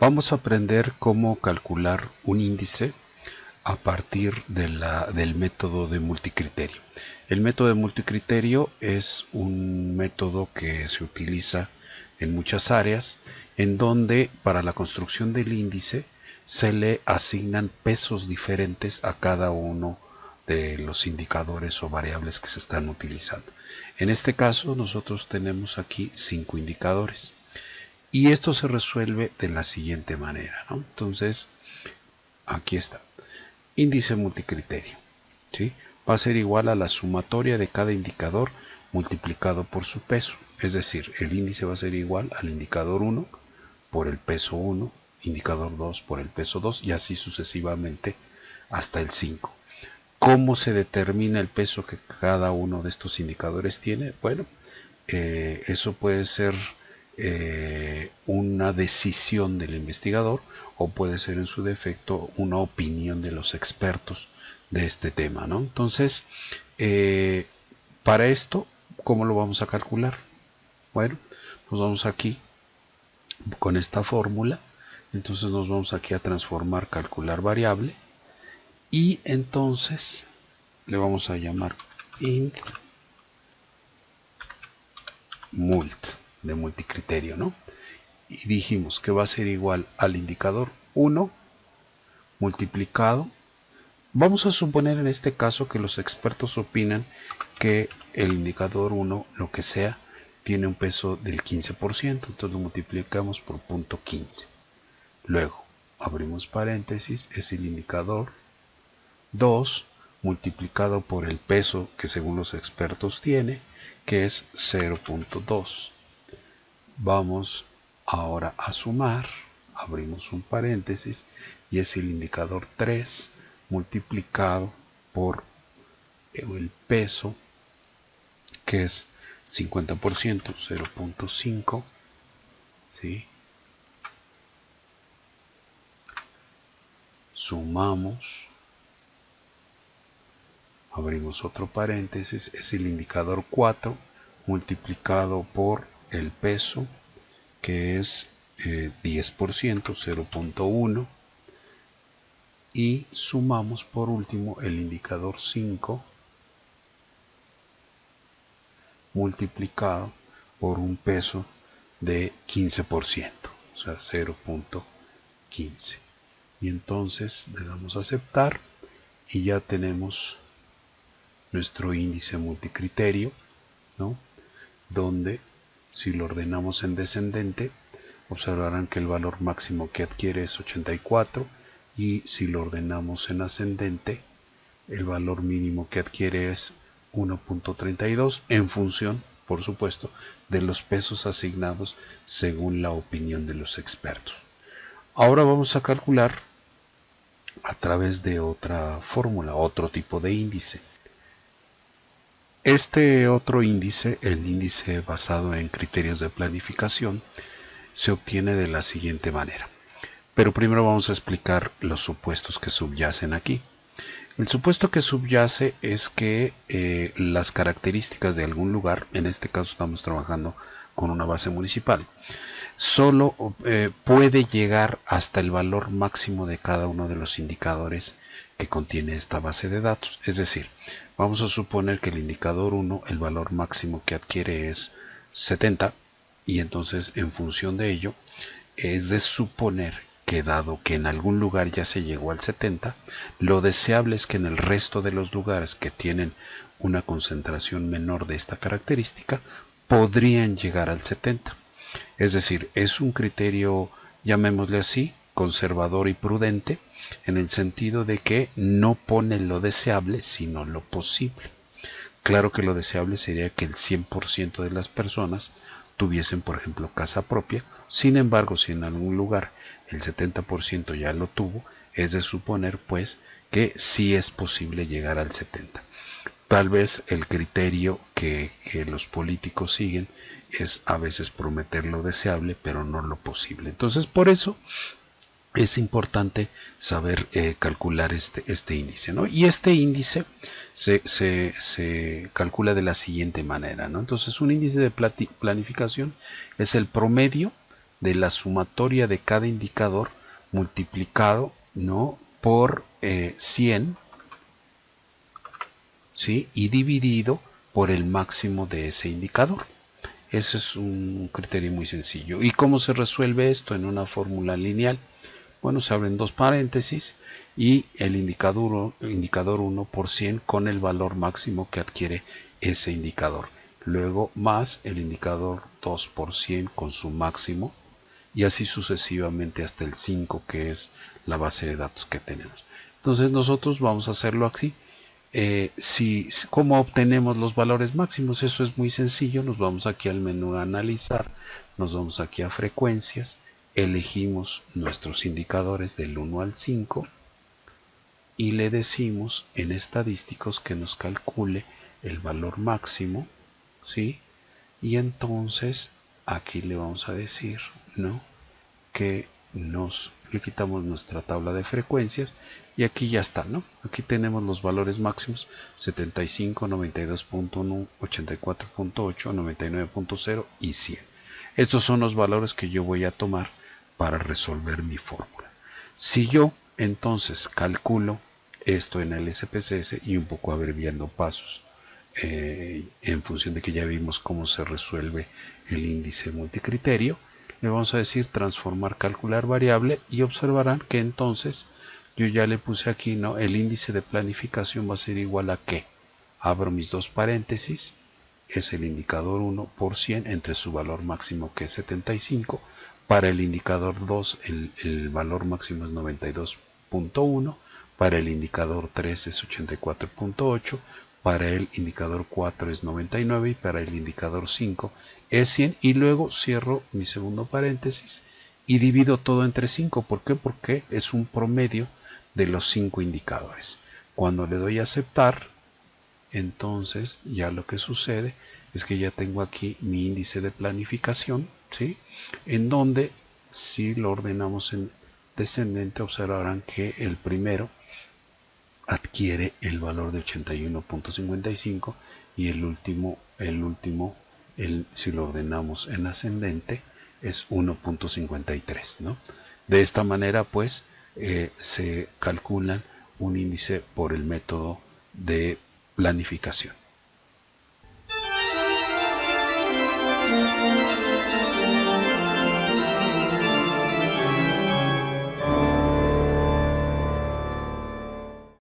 Vamos a aprender cómo calcular un índice a partir del método de multicriterio. El método de multicriterio es un método que se utiliza en muchas áreas, en donde para la construcción del índice se le asignan pesos diferentes a cada uno de los indicadores o variables que se están utilizando. En este caso nosotros tenemos aquí 5 indicadores y esto se resuelve de la siguiente manera, ¿no? Entonces aquí está, índice multicriterio, ¿sí? Va a ser igual a la sumatoria de cada indicador multiplicado por su peso, es decir, el índice va a ser igual al indicador 1 por el peso 1, indicador 2 por el peso 2 y así sucesivamente hasta el 5. ¿Cómo se determina el peso que cada uno de estos indicadores tiene? Bueno, eso puede ser una decisión del investigador o puede ser en su defecto una opinión de los expertos de este tema, ¿no? Entonces, para esto, ¿cómo lo vamos a calcular? Bueno, nos vamos aquí con esta fórmula, entonces nos vamos aquí a transformar, calcular variable, y entonces le vamos a llamar int mult, de multicriterio, ¿no? Y dijimos que va a ser igual al indicador 1 multiplicado. Vamos a suponer en este caso que los expertos opinan que el indicador 1, lo que sea, tiene un peso del 15%, entonces lo multiplicamos por 0.15. Luego, abrimos paréntesis, es el indicador 2 multiplicado por el peso que según los expertos tiene, que es 0.2. Vamos ahora a sumar, abrimos un paréntesis, y es el indicador 3 multiplicado por el peso, que es 50%, 0.5, ¿sí? Sumamos, abrimos otro paréntesis, es el indicador 4 multiplicado por el peso, que es 10%, 0.1, y sumamos por último el indicador 5 multiplicado por un peso de 15%, o sea 0.15. Y entonces le damos a aceptar y ya tenemos nuestro índice multicriterio, ¿no? Donde si lo ordenamos en descendente, observarán que el valor máximo que adquiere es 84, y si lo ordenamos en ascendente, el valor mínimo que adquiere es 1.32, en función, por supuesto, de los pesos asignados según la opinión de los expertos. Ahora vamos a calcular a través de otra fórmula, otro tipo de índice. Este otro índice, el índice basado en criterios de planificación, se obtiene de la siguiente manera. Pero primero vamos a explicar los supuestos que subyacen aquí. El supuesto que subyace es que las características de algún lugar, en este caso estamos trabajando con una base municipal, solo puede llegar hasta el valor máximo de cada uno de los indicadores que contiene esta base de datos. Es decir, vamos a suponer que el indicador 1, el valor máximo que adquiere es 70, y entonces en función de ello es de suponer que dado que en algún lugar ya se llegó al 70, lo deseable es que en el resto de los lugares que tienen una concentración menor de esta característica podrían llegar al 70. Es decir, es un criterio, llamémosle así, conservador y prudente, en el sentido de que no pone lo deseable, sino lo posible. Claro que lo deseable sería que el 100% de las personas tuviesen, por ejemplo, casa propia. Sin embargo, si en algún lugar el 70% ya lo tuvo, es de suponer, pues, que sí es posible llegar al 70%. Tal vez el criterio que los políticos siguen es a veces prometer lo deseable, pero no lo posible. Entonces, por eso es importante saber calcular este índice, ¿no? Y este índice se calcula de la siguiente manera, ¿no? Entonces, un índice de planificación es el promedio de la sumatoria de cada indicador multiplicado, ¿no?, por 100, ¿sí?, y dividido por el máximo de ese indicador. Ese es un criterio muy sencillo. ¿Y cómo se resuelve esto en una fórmula lineal? Bueno, se abren dos paréntesis y el indicador 1 por 100 con el valor máximo que adquiere ese indicador. Luego más el indicador 2 por 100 con su máximo, y así sucesivamente hasta el 5, que es la base de datos que tenemos. Entonces nosotros vamos a hacerlo así. ¿Cómo obtenemos los valores máximos? Eso es muy sencillo. Nos vamos aquí al menú analizar, nos vamos aquí a frecuencias, elegimos nuestros indicadores del 1 al 5 y le decimos en estadísticos que nos calcule el valor máximo, ¿sí? Y entonces aquí le vamos a decir, ¿no?, que le quitamos nuestra tabla de frecuencias y aquí ya está, ¿no? Aquí tenemos los valores máximos: 75, 92.1, 84.8, 99.0 y 100. Estos son los valores que yo voy a tomar para resolver mi fórmula. Si yo entonces calculo esto en el SPSS y un poco abreviando pasos, en función de que ya vimos cómo se resuelve el índice multicriterio, le vamos a decir transformar, calcular variable, y observarán que entonces yo ya le puse aquí, ¿no?, el índice de planificación va a ser igual a ¿qué? Abro mis dos paréntesis, es el indicador 1 por 100 entre su valor máximo, que es 75. Para el indicador 2 el valor máximo es 92.1, para el indicador 3 es 84.8, para el indicador 4 es 99 y para el indicador 5 es 100, y luego cierro mi segundo paréntesis y divido todo entre 5. ¿Por qué? Porque es un promedio de los 5 indicadores. Cuando le doy a aceptar, entonces ya lo que sucede es que ya tengo aquí mi índice de planificación, ¿sí?, en donde si lo ordenamos en descendente observarán que el primero adquiere el valor de 81.55 y el último, si lo ordenamos en ascendente, es 1.53, ¿no? De esta manera pues se calcula un índice por el método de planificación.